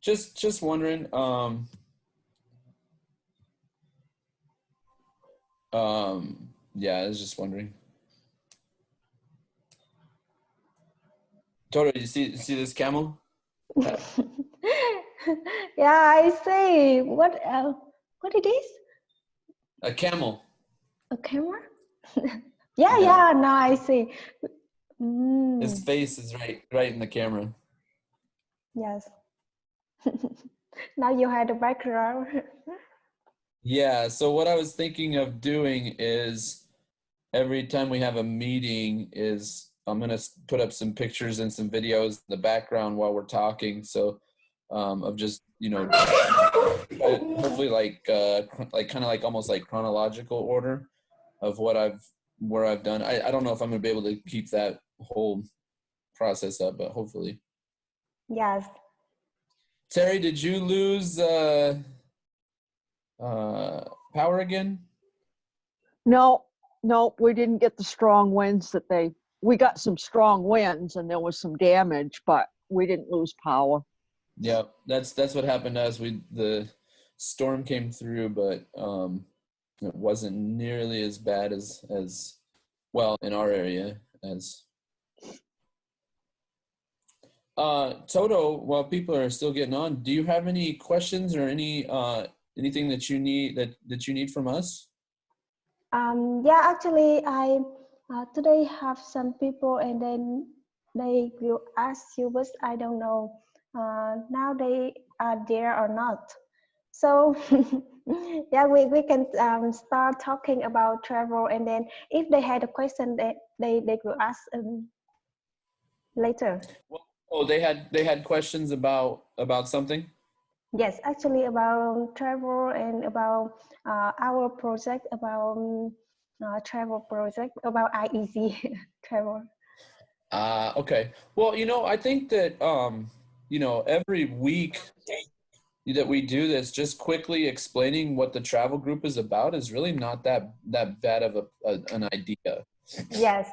Just wondering. Yeah, I was just wondering. Toto, you see this camel? Yeah, I see. What it is? A camel. A camera? Yeah, Yeah. yeah. Now I see. His face is right in the camera. Yes. Now you had the background. Yeah, so what I was thinking of doing is every time we have a meeting is I'm gonna put up some pictures and some videos in the background while we're talking. So of just hopefully like kind of like almost like chronological order of where I've done. I don't know if I'm gonna be able to keep that whole process up, but hopefully. Yes. Terry, did you lose power again? No, we didn't get the strong winds we got some strong winds and there was some damage, but we didn't lose power. Yeah, that's what happened to us. The storm came through, but it wasn't nearly as bad as well in our area as Toto. While people are still getting on, do you have any questions or anything that you need from us? Yeah, actually, I today have some people, and then they will ask you, but I don't know now they are there or not. So yeah, we can start talking about travel, and then if they had a question, they will ask later. Well, oh, they had questions about something. Yes, actually about travel and about our project, about travel project, about IEC travel. Okay. Well, I think that every week that we do this, just quickly explaining what the travel group is about is really not that bad of an idea. Yes.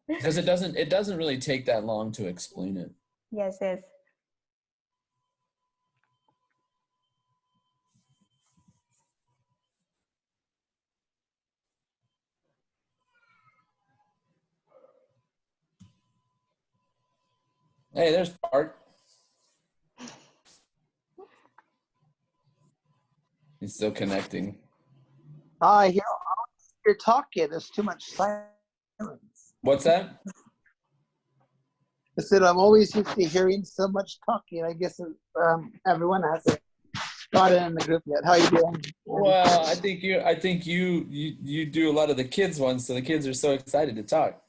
Because it doesn't really take that long to explain it. Yes, yes. Hey, there's Bart. He's still connecting. Hi, you're talking. There's too much silence. What's that? I said I'm always used to hearing so much talking. I guess everyone hasn't got in the group yet. How you doing? Well, I think you do a lot of the kids ones, so the kids are so excited to talk.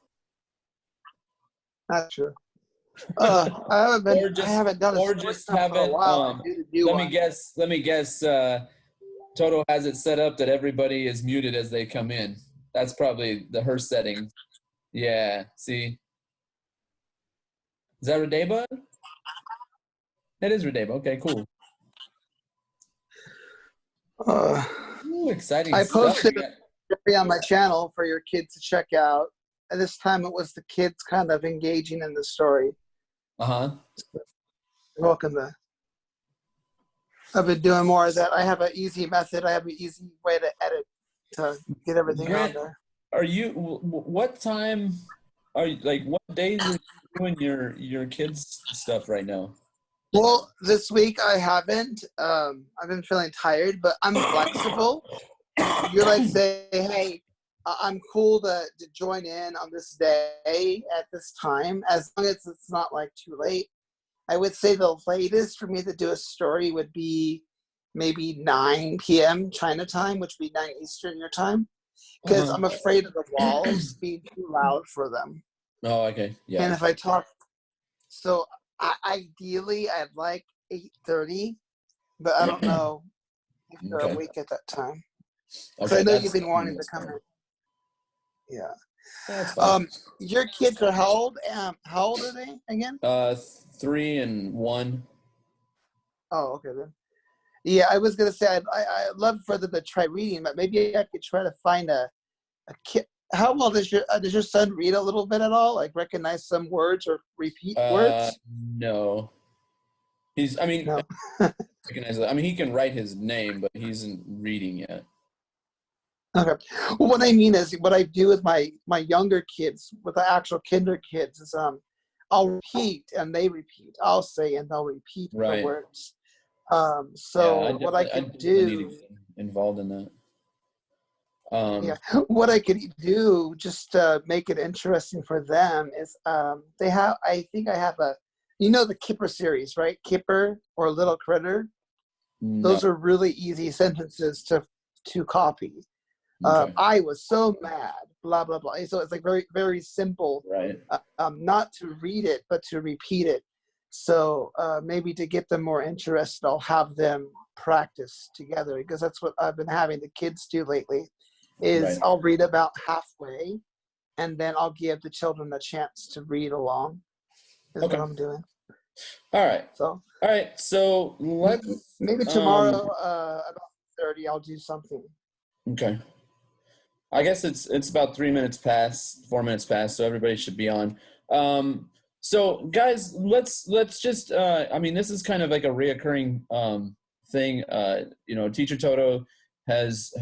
Not true. I haven't done a or story just time have for a it. while. I need to do Let one. me guess. Toto has it set up that everybody is muted as they come in. That's probably her setting. Yeah. See. Is that Radeba? It is Radeba. Okay, cool. Ooh, exciting I stuff. posted a story on my channel for your kids to check out. And this time it was the kids kind of engaging in the story. Uh-huh. So, welcome to. I've been doing more of that. I have an easy method. I have an easy way to edit to get everything on there. Are you? What time? Are you, like, what days are you doing your kids stuff right now? Well, this week I haven't. I've been feeling tired, but I'm flexible. You're like, say, hey, I'm cool to join in on this day at this time, as long as it's not like too late. I would say the latest for me to do a story would be maybe 9 p.m. China time, which would be 9 Eastern your time, because I'm afraid of the walls being too loud for them. Oh, okay. Yeah. And if I talk, so ideally I'd like 8:30, but I don't know if they're awake at that time. Okay, so I know you've been wanting to come in. Yeah. That's fine. Your kids are how old? How old are they again? 3 and 1. Oh, okay then. Yeah, I was gonna say I'd love for them to try reading, but maybe I could try to find a kid. How well does your son read a little bit at all? Like recognize some words or repeat words? No. He's, I mean, No. I mean, he can write his name, but he isn't reading yet. Okay. Well, what I mean is, what I do with my younger kids, with the actual kinder kids, is I'll repeat and they repeat. I'll say and they'll repeat the Right. words. Yeah, So what I could definitely need to do, get involved in that. yeah, what I could do just to make it interesting for them is they have. I think I have a, the Kipper series, right? Kipper or Little Critter. No. Those are really easy sentences to copy. Okay. I was so mad, blah, blah, blah. So it's like very, very simple, Right. not to read it, but to repeat it. So maybe to get them more interested, I'll have them practice together, because that's what I've been having the kids do lately, is Right. I'll read about halfway and then I'll give the children a chance to read along, is Okay. what I'm doing. All right. So All right. So let's, maybe tomorrow about 30, I'll do something. okay. I guess it's about 4 minutes past, so everybody should be on. So guys, let's just, I mean, this is kind of like a reoccurring thing. Teacher Toto has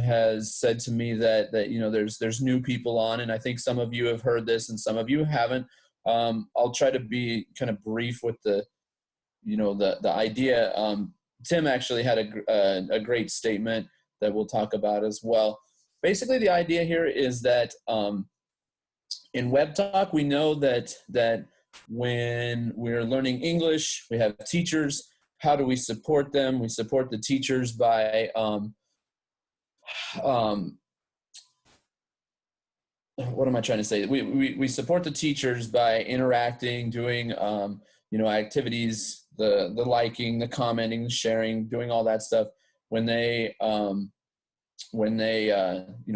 said to me that there's new people on, and I think some of you have heard this and some of you haven't. I'll try to be kind of brief with the idea. Tim actually had a great statement that we'll talk about as well. Basically, the idea here is that in WebTalk, we know that when we're learning English, we have teachers. How do we support them? We support the teachers by what am I trying to say? We support the teachers by interacting, doing activities, the liking, the commenting, the sharing, doing all that stuff. When they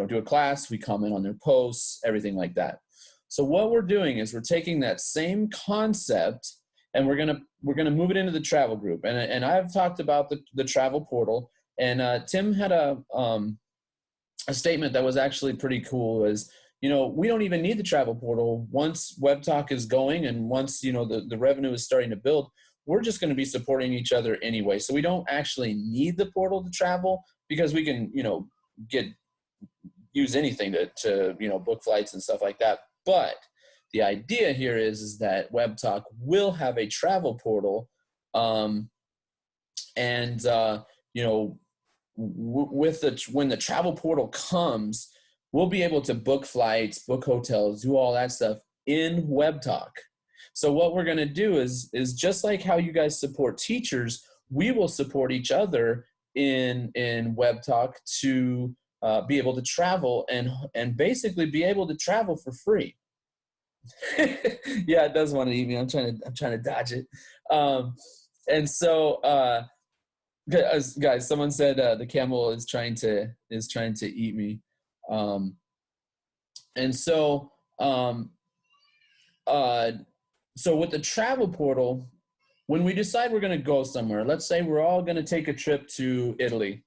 do a class, we comment on their posts, everything like that. So what we're doing is we're taking that same concept and we're gonna move it into the travel group. And I've talked about the travel portal, and Tim had a statement that was actually pretty cool. Is we don't even need the travel portal once WebTalk is going, and once the revenue is starting to build. We're just going to be supporting each other anyway. So we don't actually need the portal to travel, because we can use anything to book flights and stuff like that. But the idea here is that WebTalk will have a travel portal, and when the travel portal comes, we'll be able to book flights, book hotels, do all that stuff in WebTalk. So what we're going to do is just like how you guys support teachers, we will support each other in WebTalk to be able to travel and basically be able to travel for free. Yeah, it does want to eat me. I'm trying to dodge it. And so guys, someone said the camel is trying to eat me. And so so with the travel portal, when we decide we're going to go somewhere, let's say we're all going to take a trip to Italy.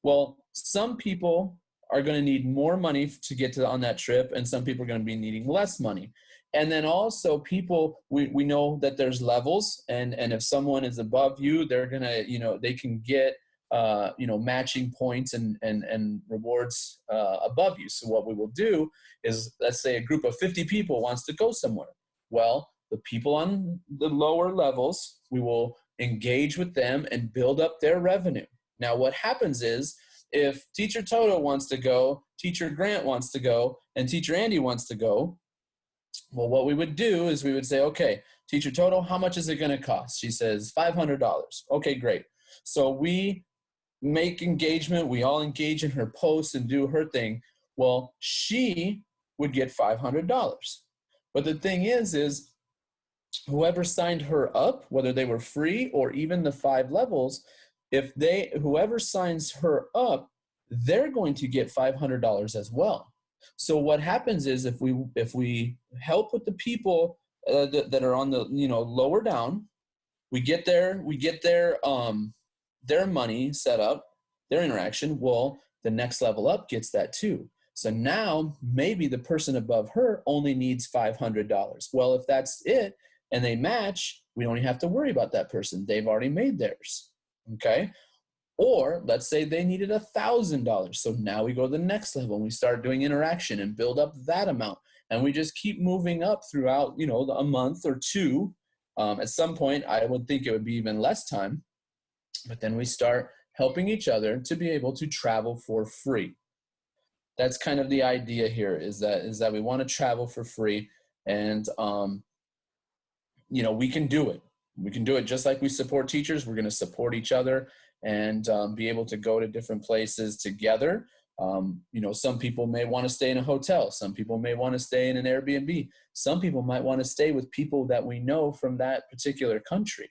Well, some people are going to need more money to get on that trip, and some people are going to be needing less money. And then also people, we know that there's levels, and if someone is above you, they're going to, they can get, matching points and rewards above you. So what we will do is, let's say a group of 50 people wants to go somewhere. Well, the people on the lower levels, we will engage with them and build up their revenue. Now, what happens is, if Teacher Toto wants to go, Teacher Grant wants to go, and Teacher Andy wants to go, well, what we would do is we would say, okay, Teacher Toto, how much is it going to cost? She says $500. Okay, great. So we make engagement. We all engage in her posts and do her thing. Well, she would get $500. But the thing is whoever signed her up, whether they were free or even the 5 levels, whoever signs her up, they're going to get $500 as well. So what happens is, if we help with the people that are on the lower down, we get their money set up, their interaction. Well, the next level up gets that too. So now maybe the person above her only needs $500. Well, if that's it and they match, We don't even have to worry about that person. They've already made theirs, okay? Or let's say they needed $1,000. So now we go to the next level and we start doing interaction and build up that amount. And we just keep moving up throughout, you know, a month or two. At some point, I would think it would be even less time. But then we start helping each other to be able to travel for free. That's kind of the idea here, is that we want to travel for free. And, you know, we can do it. We can do it just like we support teachers. We're going to support each other and be able to go to different places together. You know, some people may want to stay in a hotel. Some people may want to stay in an Airbnb. Some people might want to stay with people that we know from that particular country.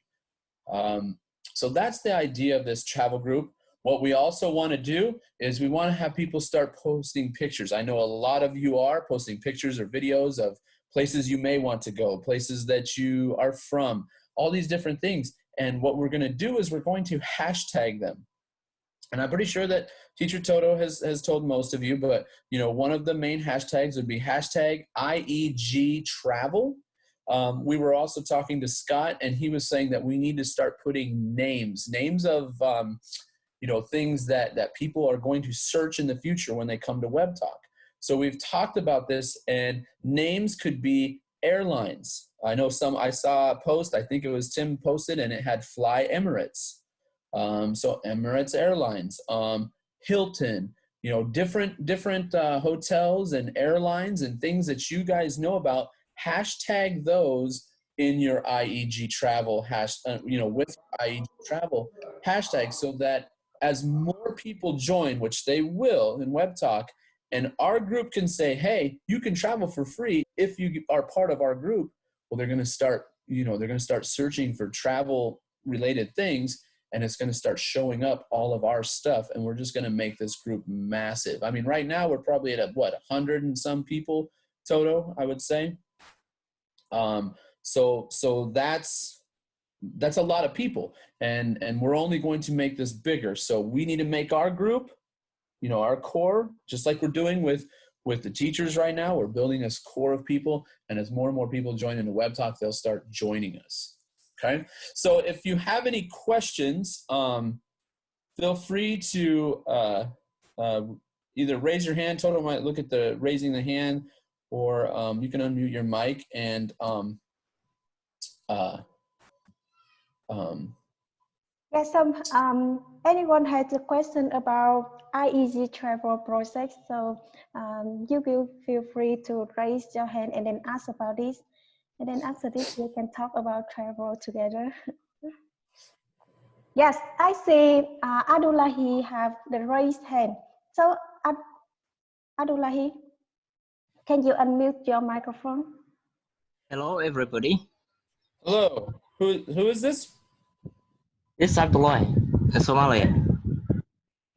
So that's the idea of this travel group. What we also want to do is we want to have people start posting pictures. I know a lot of you are posting pictures or videos of places you may want to go, places that you are from, all these different things. And what we're going to do is we're going to hashtag them. And I'm pretty sure that Teacher Toto has told most of you, but you know, one of the main hashtags would be hashtag IEG travel. We were also talking to Scott, and he was saying that we need to start putting names of you know, things that people are going to search in the future when they come to WebTalk. So we've talked about this, and names could be airlines. I know I saw a post, I think it was Tim posted, and it had Fly Emirates. So Emirates Airlines, Hilton, you know, different hotels and airlines and things that you guys know about. Hashtag those in your IEG travel you know, with IEG travel hashtag, so that as more people join, which they will in WebTalk, and our group can say, hey, you can travel for free if you are part of our group. Well, they're going to start, you know, they're going to start searching for travel related things, and it's going to start showing up all of our stuff, and we're just going to make this group massive. I mean, right now we're probably at 100 and some people, Toto, I would say. So that's a lot of people, and we're only going to make this bigger. So we need to make our group, you know, our core, just like we're doing with the teachers right now. We're building this core of people, and as more and more people join into WebTalk, they'll start joining us. Okay, so if you have any questions, feel free to either raise your hand. Toto might look at the raising the hand, or you can unmute your mic and Yes, anyone has a question about IEG travel process, so you will feel free to raise your hand and then ask about this. And then after this, we can talk about travel together. Yes, I see Abdullahi have the raised hand. So Abdullahi, can you unmute your microphone? Hello, everybody. hello. Who is this? This is Abdullah in Somalia.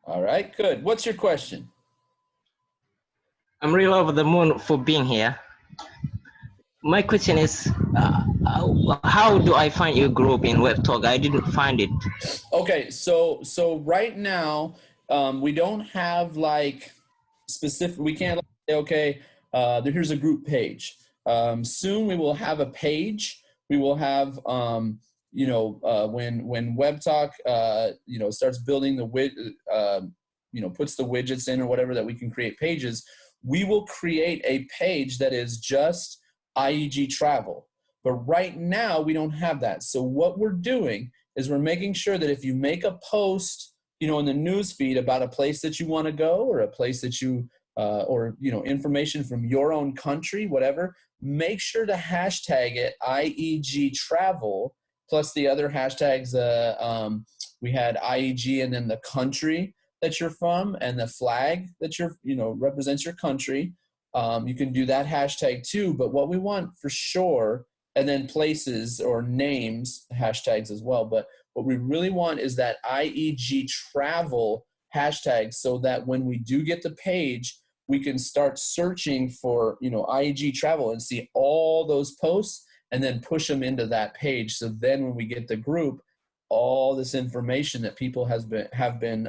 All right, good. What's your question? I'm really over the moon for being here. My question is, how do I find your group in WebTalk? I didn't find it. Okay, so right now we don't have like specific. We can't say, okay, here's a group page. Soon we will have a page. We will have you know, when WebTalk you know, starts building the you know, puts the widgets in or whatever, that we can create pages. We will create a page that is just IEG travel. But right now we don't have that. So what we're doing is we're making sure that if you make a post, you know, in the news feed about a place that you want to go, or a place that you or, you know, information from your own country, whatever, make sure to hashtag it IEG travel, plus the other hashtags. We had IEG and then the country that you're from and the flag that you're, you know, represents your country. You can do that hashtag too, but what we want for sure, and then places or names hashtags as well, but what we really want is that IEG travel hashtag, so that when we do get the page, we can start searching for, you know, IEG travel and see all those posts and then push them into that page. So then when we get the group, all this information that people have been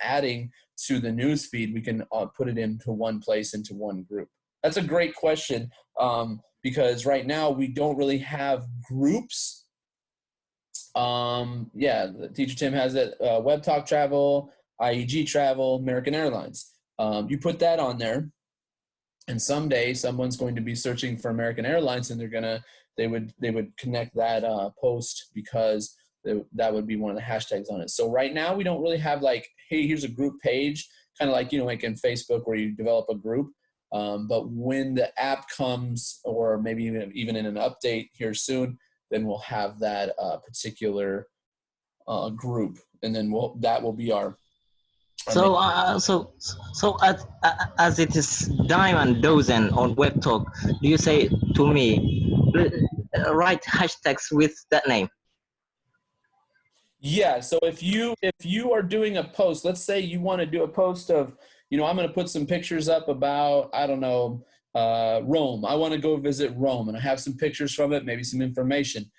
adding to the news feed, we can put it into one place, into one group. That's a great question, because right now we don't really have groups Yeah, Teacher Tim has it. WebTalk Travel, IEG Travel, American Airlines. You put that on there, and someday someone's going to be searching for American Airlines, and they would connect that post because that would be one of the hashtags on it. So right now we don't really have like, hey, here's a group page, kind of like, like in Facebook where you develop a group. But when the app comes, or maybe even in an update here soon, then we'll have that particular group, and then that will be our So, as it is dime and dozen on WebTalk, do you say to me, write hashtags with that name? Yeah. So if you are doing a post, let's say you want to do a post of, I'm going to put some pictures up about, I don't know, Rome. I want to go visit Rome, and I have some pictures from it, maybe some information.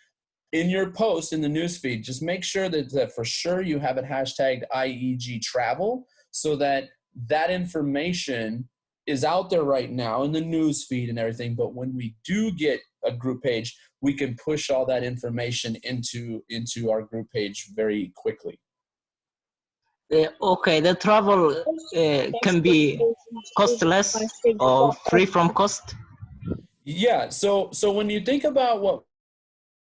In your post in the newsfeed, just make sure that for sure you have it hashtagged IEG Travel, so that information is out there right now in the newsfeed and everything. But when we do get a group page, we can push all that information into our group page very quickly. Okay, the travel can be costless or free from cost. Yeah. So when you think about what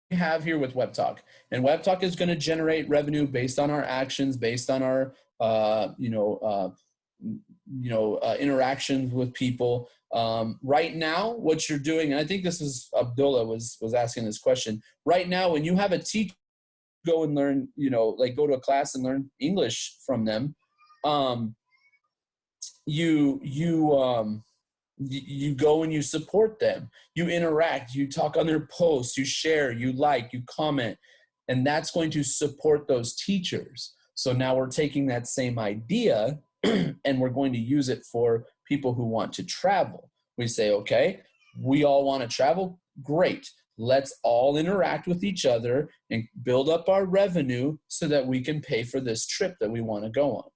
we have here with WebTalk, and WebTalk is going to generate revenue based on our actions, based on our interactions with people. Right now, what you're doing, and I think this is Abdullah was asking this question. Right now, when you have a teacher go and learn, like go to a class and learn English from them, you go and you support them, you interact, you talk on their posts, you share, you like, you comment, and that's going to support those teachers. So now we're taking that same idea and we're going to use it for people who want to travel. We say, okay, we all want to travel. Great. Let's all interact with each other and build up our revenue so that we can pay for this trip that we want to go on.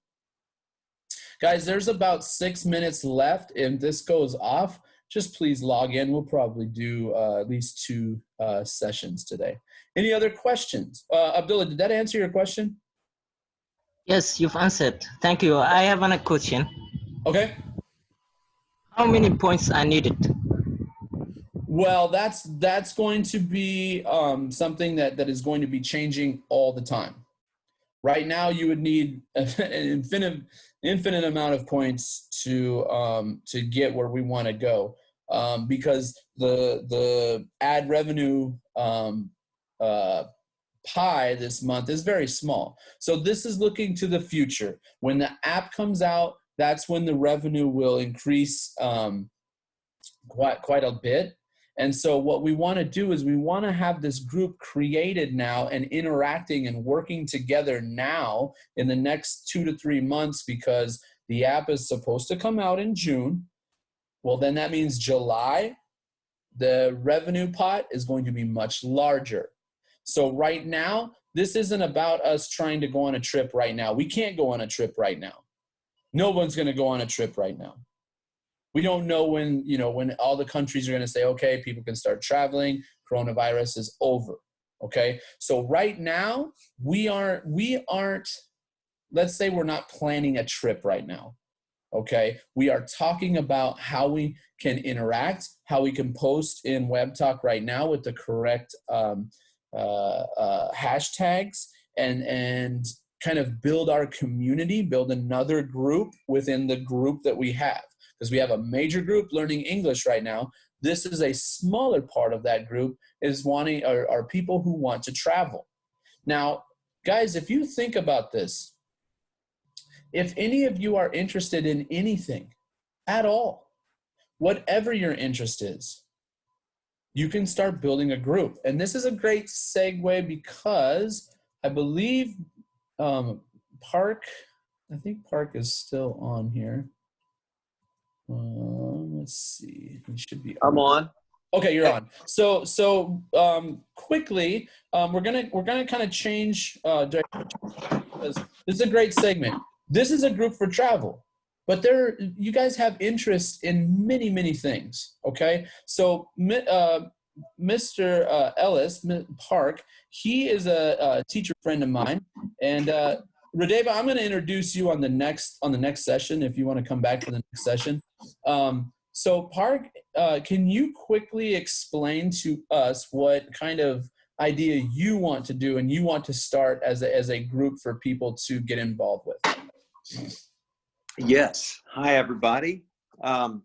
Guys, there's about 6 minutes left. If this goes off, just please log in. We'll probably do at least 2 sessions today. Any other questions? Abdullah, did that answer your question? Yes, you've answered. Thank you. I have another question. Okay. How many points are needed? Well, that's going to be something that is going to be changing all the time. Right now, you would need an infinite amount of points to get where we want to go, because the ad revenue pie this month is very small. So this is looking to the future. When the app comes out, that's when the revenue will increase quite a bit. And so what we want to do is we want to have this group created now and interacting and working together now in the next 2 to 3 months, because the app is supposed to come out in June. Well, then that means July, the revenue pot is going to be much larger. So right now, this isn't about us trying to go on a trip right now. We can't go on a trip right now. No one's going to go on a trip right now. We don't know when all the countries are going to say, okay, people can start traveling, coronavirus is over. Okay. So right now we aren't, let's say we're not planning a trip right now. Okay. We are talking about how we can interact, how we can post in WebTalk right now with the correct hashtags, and kind of build our community, build another group within the group that we have. Because we have a major group learning English right now. This is a smaller part of that group are people who want to travel. Now, guys, if you think about this, if any of you are interested in anything at all, whatever your interest is, you can start building a group. And this is a great segue because I believe Park is still on here. Let's see. He should be. I'm on. Okay, you're on. So quickly, we're gonna kind of change because this is a great segment. This is a group for travel, but you guys have interest in many things. Okay, so Mr. Ellis Park, he is a teacher friend of mine, and Radeva, I'm going to introduce you on the next session if you want to come back for the next session. So Park, can you quickly explain to us what kind of idea you want to do and you want to start as a group for people to get involved with? Yes. Hi, everybody. I'm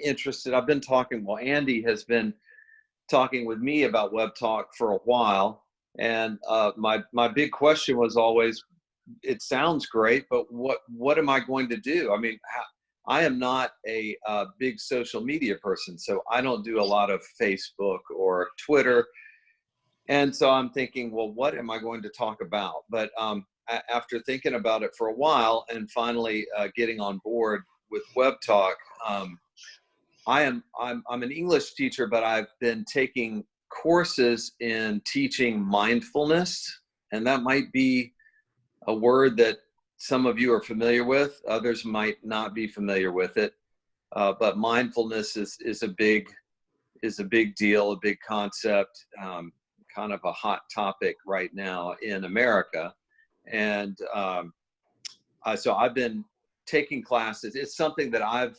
interested. I've been talking, well, Andy has been talking with me about Web Talk for a while. And my big question was always, it sounds great, but what am I going to do? I mean, I am not a big social media person, so I don't do a lot of Facebook or Twitter. And so I'm thinking, well, what am I going to talk about? But after thinking about it for a while and finally getting on board with Web Talk, I'm an English teacher, but I've been taking courses in teaching mindfulness, and that might be a word that some of you are familiar with. Others might not be familiar with it, but mindfulness is a big deal, a big concept, kind of a hot topic right now in America. And so I've been taking classes. It's something that I've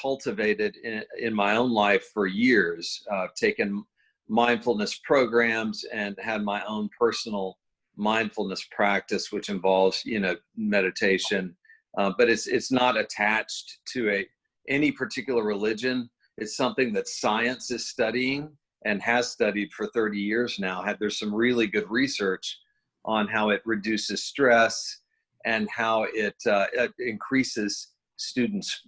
cultivated in my own life for years. I've taken mindfulness programs and had my own personal mindfulness practice, which involves, meditation, but it's not attached to any particular religion. It's something that science is studying and has studied for 30 years now. There's some really good research on how it reduces stress and how it increases students'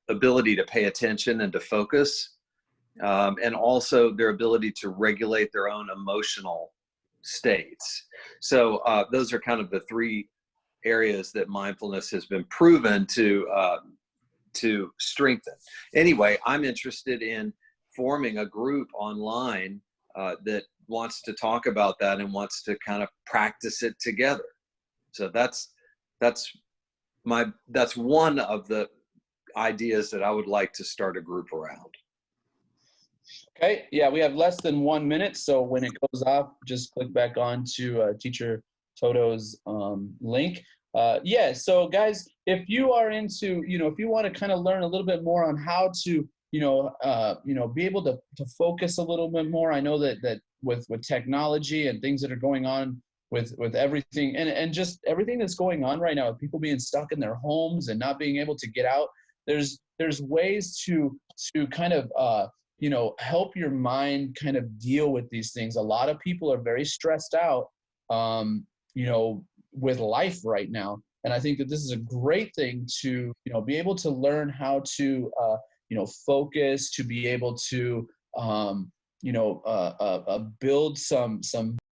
ability to pay attention and to focus, and also their ability to regulate their own emotional states. So those are kind of the three areas that mindfulness has been proven to strengthen. Anyway, I'm interested in forming a group online that wants to talk about that and wants to kind of practice it together. So that's one of the ideas that I would like to start a group around. Okay, yeah, we have less than 1 minute, so when it goes off, just click back on to Teacher Toto's link. Yeah, so guys, if you are into, if you want to kind of learn a little bit more on how to, be able to focus a little bit more. I know that with technology and things that are going on with everything and just everything that's going on right now, with people being stuck in their homes and not being able to get out, there's ways to kind of help your mind kind of deal with these things. A lot of people are very stressed out, with life right now. And I think that this is a great thing to, be able to learn how to, focus, to be able to, build some